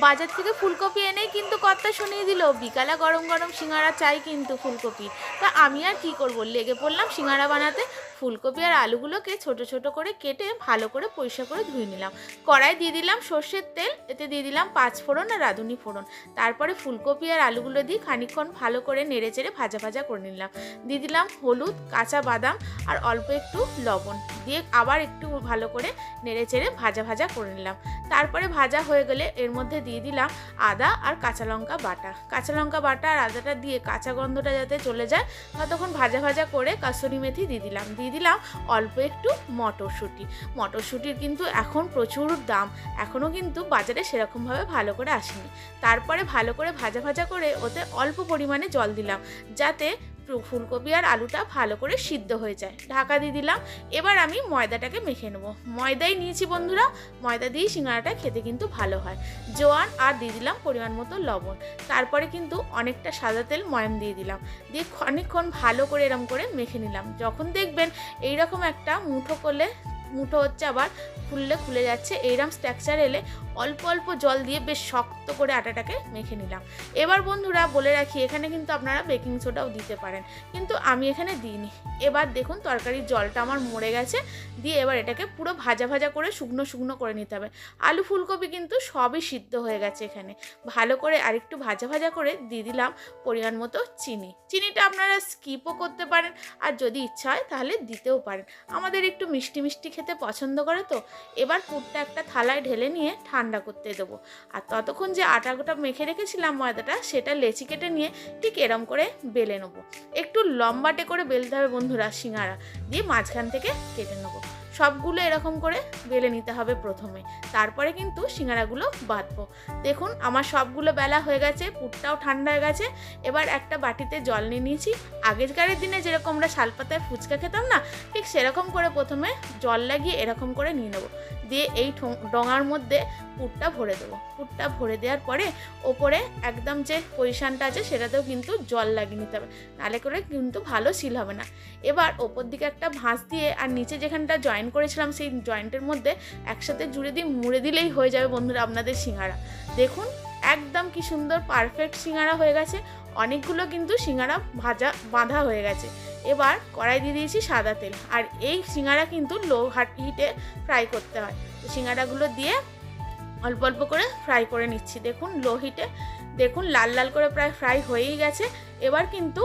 বাজার থেকে ফুলকপি এনেই কিন্তু কর্তা শুনিয়ে দিল বিকালে গরম গরম সিঙ্গারা চাই কিন্তু ফুলকপি। তা আমি আর কি করব, লেগে পড়লাম সিঙ্গারা বানাতে। ফুলকপি আর আলুগুলোকে ছোট ছোট করে কেটে ভালো করে পরিষ্কার করে ধুয়ে নিলাম। কড়াই দিয়ে দিলাম সর্ষের তেল, এতে দিয়ে দিলাম 5 ফোড়ন আর রাঁধুনি ফোড়ন। তারপরে ফুলকপি আর আলুগুলো দিয়ে খানিকক্ষণ ভালো করে নেড়ে চেড়ে ভাজা ভাজা করে নিলাম। দিয়ে দিলাম হলুদ, কাঁচা বাদাম আর অল্প একটু লবণ দিয়ে আবার একটু ভালো করে নেড়ে চেড়ে ভাজা ভাজা করে নিলাম। তারপরে ভাজা হয়ে গেলে এর মধ্যে দিয়ে দিলাম আদা আর কাঁচা লঙ্কা বাটা। কাঁচা লঙ্কা বাটা আর আদাটা দিয়ে কাঁচা গন্ধটা যাতে চলে যায় ততক্ষণ ভাজা ভাজা করে কাসুরি মেথি দিয়ে দিলাম অল্প একটু মটরশুঁটি। মটরশুঁটির কিন্তু এখন প্রচুর দাম, এখনও কিন্তু বাজারে সেরকমভাবে ভালো করে আসেনি। তারপরে ভালো করে ভাজা ভাজা করে ওতে অল্প পরিমাণে জল দিলাম যাতে ফুলকপি আর আলুটা ভালো করে সিদ্ধ হয়ে যায়। ঢাকা দিয়ে দিলাম। এবার আমি ময়দাটাকে মেখে নেবো। ময়দাই নিয়েছি বন্ধুরা, ময়দা দিয়ে সিঙ্গারাটা খেতে কিন্তু ভালো হয়। জোয়ান আর দিয়ে দিলাম পরিমাণ মতো লবণ। তারপরে কিন্তু অনেকটা সাদা তেল ময়াম দিয়ে দিলাম, দিয়ে অনেকক্ষণ ভালো করে এরম করে মেখে নিলাম। যখন দেখবেন এইরকম একটা মুঠো হচ্ছে আবার খুললে খুলে যাচ্ছে, এইরকম স্ট্রাকচার এলে অল্প অল্প জল দিয়ে বেশ শক্ত করে আটাটাকে মেখে নিলাম। এবার বন্ধুরা বলে রাখি, এখানে কিন্তু আপনারা বেকিং সোডাও দিতে পারেন, কিন্তু আমি এখানে দিইনি। এবার দেখুন তরকারির জলটা আমার মরে গেছে, দিয়ে এবার এটাকে পুরো ভাজা ভাজা করে শুকনো শুকনো করে নিতে হবে। আলু ফুলকপি কিন্তু সবই সিদ্ধ হয়ে গেছে এখানে। ভালো করে আরেকটু ভাজা ভাজা করে দিয়ে দিলাম পরিমাণ মতো চিনি। চিনিটা আপনারা স্কিপও করতে পারেন, আর যদি ইচ্ছা হয় তাহলে দিতেও পারেন। আমাদের একটু মিষ্টি মিষ্টি খেতে পছন্দ করে তো। এবার পুরটা একটা থালায় ঢেলে নিয়ে ঠান্ডা করতে দেবো। আর ততক্ষণ যে আটাটা মেখে রেখেছিলাম ময়দাটা, সেটা লেচি কেটে নিয়ে ঠিক এরম করে বেলে নেবো। একটু লম্বাটে করে বেলতে হবে বন্ধুরা সিঙ্গারা, দিয়ে মাঝখান থেকে কেটে নেবো। সবগুলো এরকম করে বেলে নিতে হবে প্রথমে, তারপরে কিন্তু সিঙ্গারাগুলো বাঁধবো। দেখুন আমার সবগুলো বেলা হয়ে গেছে, পুরটাও ঠান্ডা হয়ে গেছে। এবার একটা বাটিতে জল নিয়ে নিয়েছি। আগেকারের দিনে যেরকম আমরা শালপাতায় ফুচকা খেতাম না, ঠিক সেরকম করে প্রথমে জল লাগিয়ে এরকম করে নিয়ে নেবো। দিয়ে এই ডোঙার মধ্যে পুরটা ভরে দেবো। পুরটা ভরে দেওয়ার পরে ওপরে একদম যে পজিশানটা আছে সেটাতেও কিন্তু জল লাগিয়ে নিতে হবে, নাহলে করে কিন্তু ভালো সিল হবে না। এবার ওপর দিকে একটা ভাঁজ দিয়ে আর নিচে যেখানটা জয়েন করেছিলাম সেই জয়েন্টের মধ্যে একসাথে জুড়ে দিয়ে মুড়ে দিলেই হয়ে যাবে বন্ধুরা আপনাদের সিঙ্গারা। দেখুন একদম কি সুন্দর পারফেক্ট সিঙ্গারা হয়ে গেছে। অনেকগুলো কিন্তু সিঙ্গারা বাঁধা হয়ে গেছে। এবার কড়াই দিয়ে দিয়েছি সাদা তেল, আর এই সিঙ্গারা কিন্তু লো হিটে ফ্রাই করতে হয়। সিঙ্গারাগুলো দিয়ে অল্প অল্প করে ফ্রাই করে নিচ্ছি। দেখুন লো হিটে, দেখুন লাল লাল করে প্রায় ফ্রাই হয়েই গেছে। এবার কিন্তু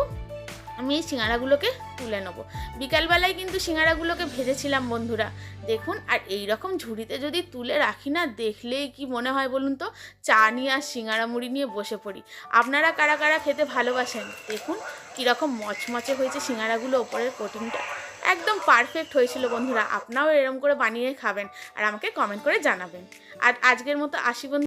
আমি এই সিঙ্গারাগুলোকে তুলে নেবো। বিকালবেলায় কিন্তু সিঙ্গারাগুলোকে ভেজেছিলাম বন্ধুরা, দেখুন। আর এই রকম ঝুড়িতে যদি তুলে রাখি না, দেখলেই কি মনে হয় বলুন তো, চা নিয়ে আর সিঙ্গারা মুড়ি নিয়ে বসে পড়ি। আপনারা কারা কারা খেতে ভালোবাসেন? দেখুন কীরকম মচমচে হয়েছে সিঙ্গারাগুলো, ওপরের কোটিংটা একদম পারফেক্ট হয়েছিল বন্ধুরা। আপনারাও এরকম করে বানিয়ে খাবেন আর আমাকে কমেন্ট করে জানাবেন। আর আজকের মতো আসি বন্ধু।